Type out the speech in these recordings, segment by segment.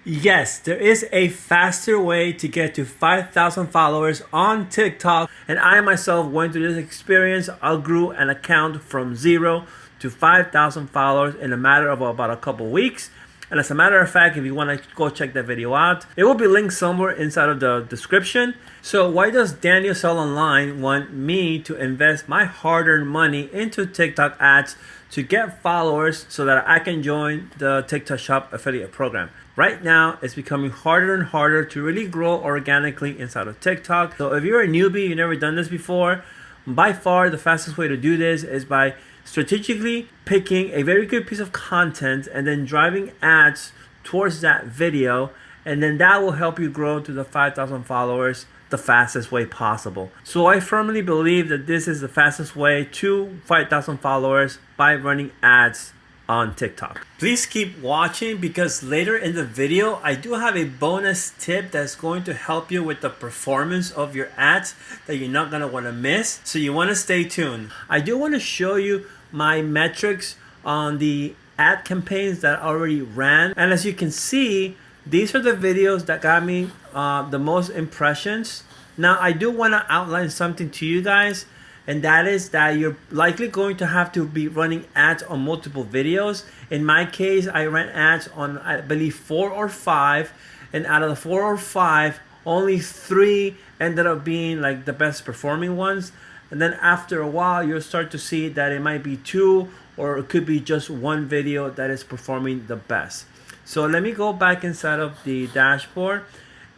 Yes, there is a faster way to get to 5,000 followers on TikTok, and I myself went through this experience. I grew an account from 0 to 5,000 followers in a matter of about a couple weeks. And as a matter of fact, if you want to go check that video out, it will be linked somewhere inside of the description. So why does Daniel Sell Online want me to invest my hard-earned money into TikTok ads to get followers so that I can join the TikTok Shop affiliate program? Right now, it's becoming harder and harder to really grow organically inside of TikTok. So if you're a newbie, you've never done this before, by far the fastest way to do this is by strategically picking a very good piece of content and then driving ads towards that video, and then that will help you grow to the 5,000 followers the fastest way possible. So I firmly believe that this is the fastest way to 5,000 followers by running ads on TikTok. Please keep watching because later in the video I do have a bonus tip that's going to help you with the performance of your ads that you're not going to want to miss. So you want to stay tuned. I do want to show you my metrics on the ad campaigns that I already ran, and as you can see, these are the videos that got me the most impressions. Now I do want to outline something to you guys, and that is that you're likely going to have to be running ads on multiple videos. In my case, I ran ads on, I believe, 4 or 5, and out of the 4 or 5, only 3 ended up being like the best performing ones. And then after a while, you'll start to see that it might be 2, or it could be just 1 video that is performing the best. So let me go back inside of the dashboard,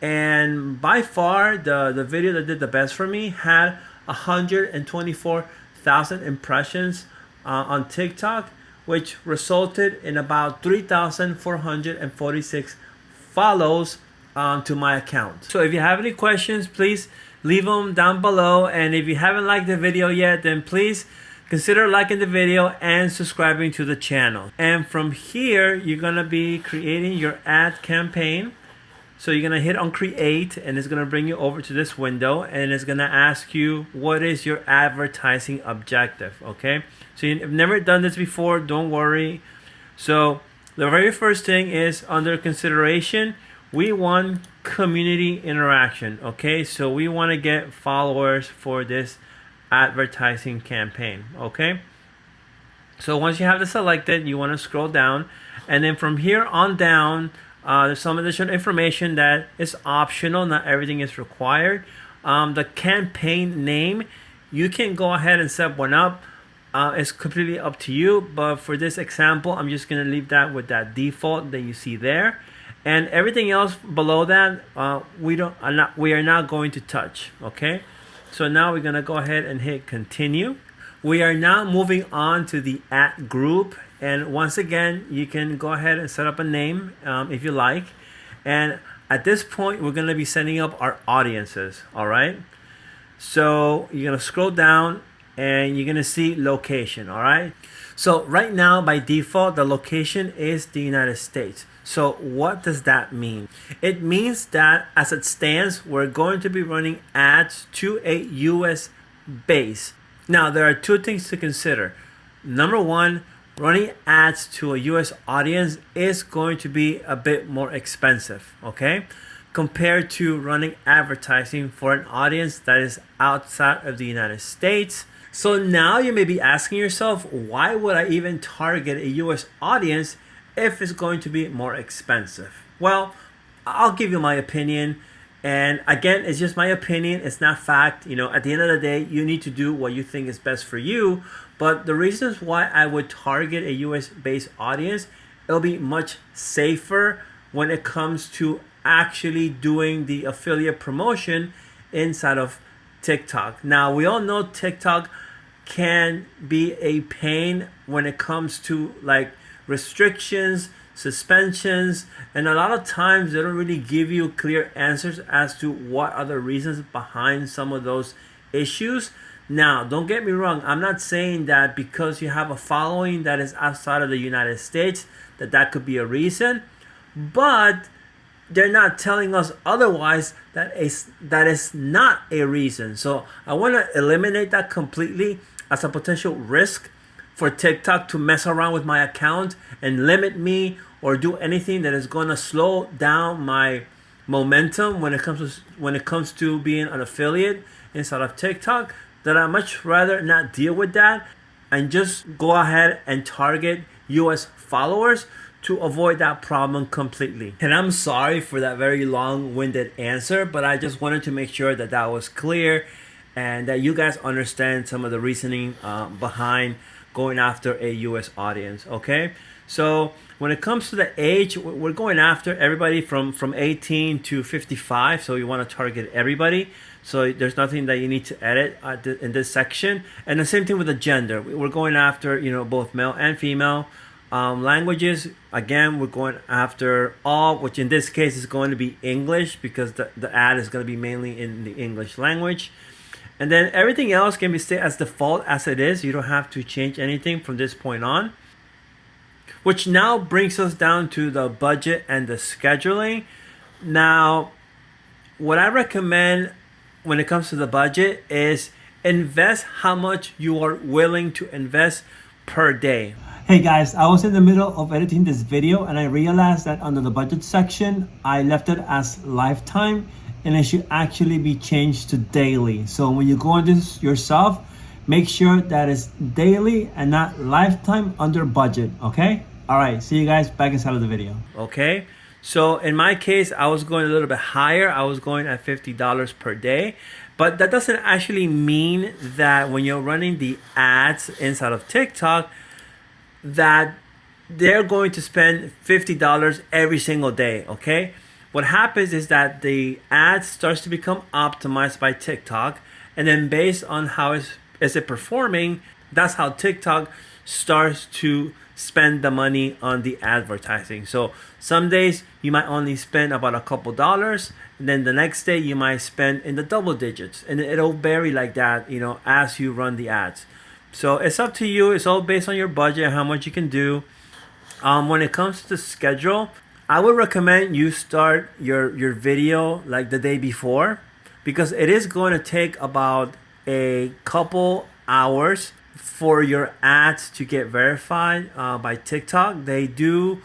and by far the video that did the best for me had 124,000 impressions on TikTok, which resulted in about 3,446 follows to my account. So if you have any questions, please leave them down below, and if you haven't liked the video yet, then please consider liking the video and subscribing to the channel. And from here, you're gonna be creating your ad campaign. So you're gonna hit on create, and it's gonna bring you over to this window, and it's gonna ask you what is your advertising objective. Okay, so you've never done this before, don't worry. So the very first thing is under consideration, we want community interaction. Okay, so we want to get followers for this advertising campaign. Okay, so once you have this selected, you want to scroll down, and then from here on down, there's some additional information that is optional. Not everything is required. The campaign name, you can go ahead and set one up. It's completely up to you, but for this example, I'm just going to leave that with that default that you see there, and everything else below that we are not going to touch. Okay, so now we're going to go ahead and hit continue. We are now moving on to the ad group. And once again, you can go ahead and set up a name if you like. And at this point, we're going to be setting up our audiences. All right. So you're going to scroll down and you're going to see location. All right. So right now, by default, the location is the United States. So what does that mean? It means that as it stands, we're going to be running ads to a US base. Now, there are 2 things to consider. Number one, running ads to a US audience is going to be a bit more expensive, okay, compared to running advertising for an audience that is outside of the United States. So now you may be asking yourself, why would I even target a US audience if it's going to be more expensive? Well, I'll give you my opinion. And again, it's just my opinion. It's not fact. You know, at the end of the day, you need to do what you think is best for you. But the reasons why I would target a US-based audience, it'll be much safer when it comes to actually doing the affiliate promotion inside of TikTok. Now, we all know TikTok can be a pain when it comes to like restrictions, suspensions, and a lot of times they don't really give you clear answers as to what are the reasons behind some of those issues. Now, don't get me wrong, I'm not saying that because you have a following that is outside of the United States that could be a reason, but they're not telling us otherwise that is not a reason. So I want to eliminate that completely as a potential risk for TikTok to mess around with my account and limit me or do anything that is going to slow down my momentum when it comes to being an affiliate inside of TikTok, then I much rather not deal with that and just go ahead and target US followers to avoid that problem completely. And I'm sorry for that very long-winded answer, but I just wanted to make sure that that was clear and that you guys understand some of the reasoning behind going after a US audience, okay? So when it comes to the age, we're going after everybody from 18 to 55, so you want to target everybody. So there's nothing that you need to edit in this section. And the same thing with the gender. We're going after, you know, both male and female. Languages, again, we're going after all, which in this case is going to be English because the ad is going to be mainly in the English language. And then everything else can be stay as default as it is. You don't have to change anything from this point on. Which now brings us down to the budget and the scheduling. Now, what I recommend when it comes to the budget is invest how much you are willing to invest per day. Hey guys, I was in the middle of editing this video and I realized that under the budget section, I left it as lifetime and it should actually be changed to daily. So when you go on this yourself, make sure that it's daily and not lifetime under budget, okay? All right, see you guys back inside of the video. Okay, so in my case, I was going a little bit higher. I was going at $50 per day, but that doesn't actually mean that when you're running the ads inside of TikTok, that they're going to spend $50 every single day, okay? What happens is that the ad starts to become optimized by TikTok, and then based on how is it performing, that's how TikTok starts to spend the money on the advertising. So some days you might only spend about a couple dollars, and then the next day you might spend in the double digits, and it'll vary like that, you know, as you run the ads. So it's up to you. It's all based on your budget, how much you can do. When it comes to the schedule, I would recommend you start your video like the day before, because it is going to take about a couple hours for your ads to get verified by TikTok. They do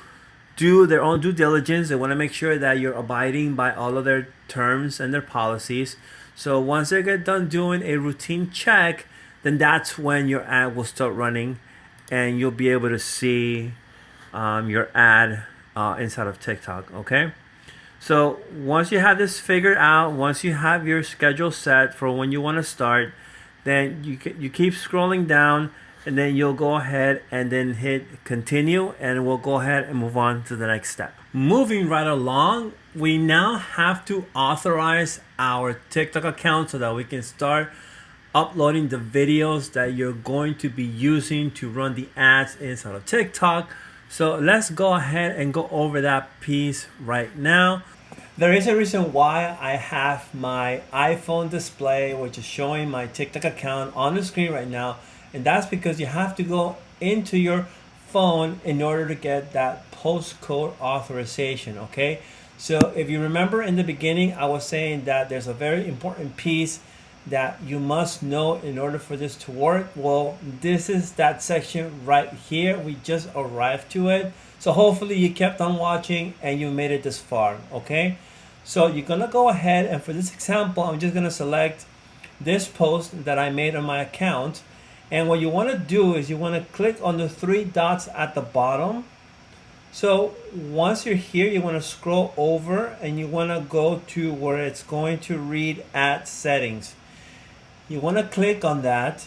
their own due diligence. They want to make sure that you're abiding by all of their terms and their policies. So once they get done doing a routine check, then that's when your ad will start running and you'll be able to see your ad inside of TikTok, okay? So once you have this figured out, once you have your schedule set for when you want to start, then you keep scrolling down and then you'll go ahead and then hit continue, and we'll go ahead and move on to the next step. Moving right along, we now have to authorize our TikTok account so that we can start uploading the videos that you're going to be using to run the ads inside of TikTok. So let's go ahead and go over that piece right now. There is a reason why I have my iPhone display, which is showing my TikTok account on the screen right now. And that's because you have to go into your phone in order to get that postcode authorization, okay? So if you remember in the beginning, I was saying that there's a very important piece that you must know in order for this to work. Well, this is that section right here. We just arrived to it. So hopefully you kept on watching and you made it this far, okay? So you're gonna go ahead, and for this example, I'm just gonna select this post that I made on my account. And what you wanna do is you wanna click on the three dots at the bottom. So once you're here, you wanna scroll over and you wanna go to where it's going to read ad settings. You want to click on that,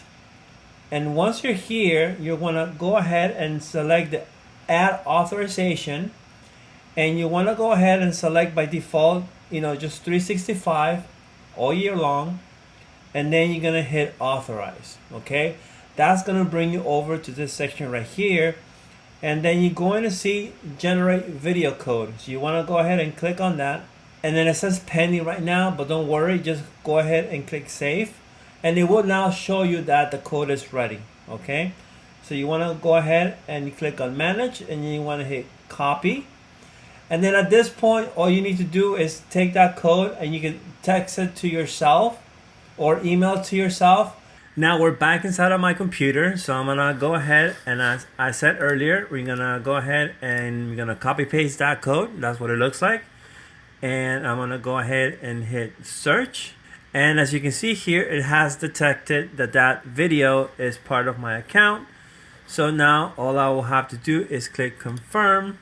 and once you're here, you want to go ahead and select the ad authorization, and you want to go ahead and select by default, you know, just 365 all year long, and then you're going to hit authorize, okay? That's going to bring you over to this section right here, and then you're going to see generate video code. So you want to go ahead and click on that, and then it says pending right now, but don't worry, just go ahead and click save. And it will now show you that the code is ready, okay? So you wanna go ahead and you click on manage, and you wanna hit copy. And then at this point, all you need to do is take that code and you can text it to yourself or email it to yourself. Now we're back inside of my computer, so I'm gonna go ahead and as I said earlier, we're gonna go ahead and we're gonna copy paste that code. That's what it looks like. And I'm gonna go ahead and hit search. And as you can see here, it has detected that that video is part of my account. So now all I will have to do is click confirm.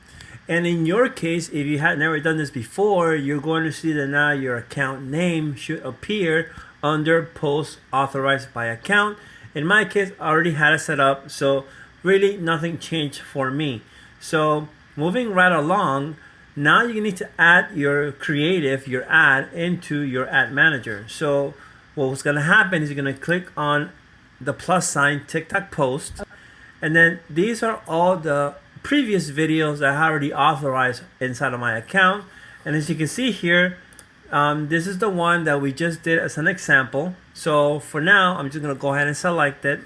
And in your case, if you had never done this before, you're going to see that now your account name should appear under post authorized by account. In my case, I already had it set up, so really nothing changed for me. So moving right along, now you need to add your creative, your ad into your ad manager. So what's going to happen is you're going to click on the plus sign TikTok post, and then these are all the previous videos that I already authorized inside of my account. And as you can see here, this is the one that we just did as an example. So for now, I'm just going to go ahead and select it.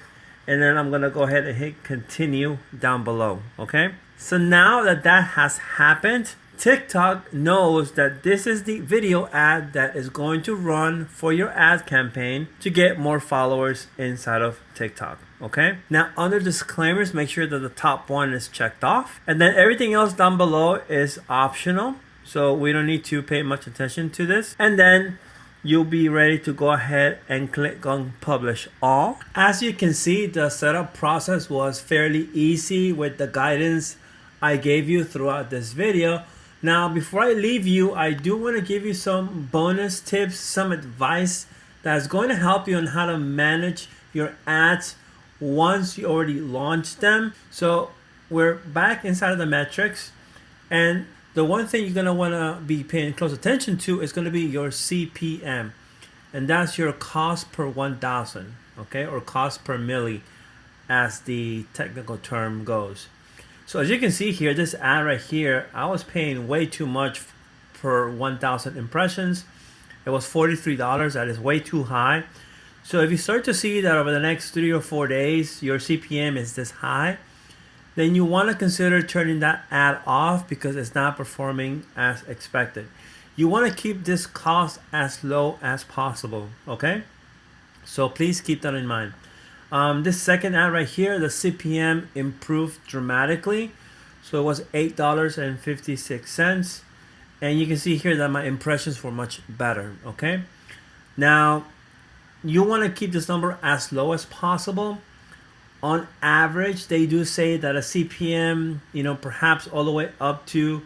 And then I'm going to go ahead and hit continue down below. Okay. So now that that has happened, TikTok knows that this is the video ad that is going to run for your ad campaign to get more followers inside of TikTok. Okay. Now under disclaimers, make sure that the top one is checked off. And then everything else down below is optional. So we don't need to pay much attention to this. And then you'll be ready to go ahead and click on publish all. As you can see, the setup process was fairly easy with the guidance I gave you throughout this video. Now, before I leave you, I do want to give you some bonus tips, some advice that's going to help you on how to manage your ads once you already launched them. So we're back inside of the metrics, and the one thing you're going to want to be paying close attention to is going to be your CPM. And that's your cost per 1,000, okay? Or cost per milli, as the technical term goes. So as you can see here, this ad right here, I was paying way too much per 1,000 impressions. It was $43. That is way too high. So if you start to see that over the next 3 or 4 days, your CPM is this high, then you want to consider turning that ad off because it's not performing as expected. You want to keep this cost as low as possible, okay? So please keep that in mind. This second ad right here, the CPM improved dramatically. So it was $8.56. And you can see here that my impressions were much better, okay? Now, you want to keep this number as low as possible. On average, they do say that a CPM, perhaps all the way up to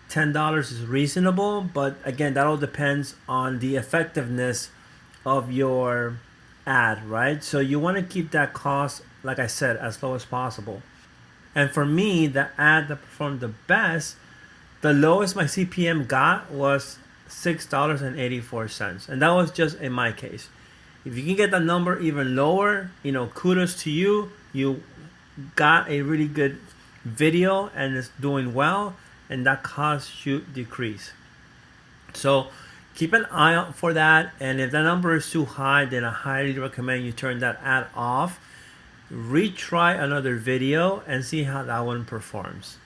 $10 is reasonable. But again, that all depends on the effectiveness of your ad, right? So you want to keep that cost, like I said, as low as possible. And for me, the ad that performed the best, the lowest my CPM got was $6.84. And that was just in my case. If you can get that number even lower, kudos to you. You got a really good video and it's doing well, and that cost should decrease. So keep an eye out for that. And if that number is too high, then I highly recommend you turn that ad off. Retry another video and see how that one performs.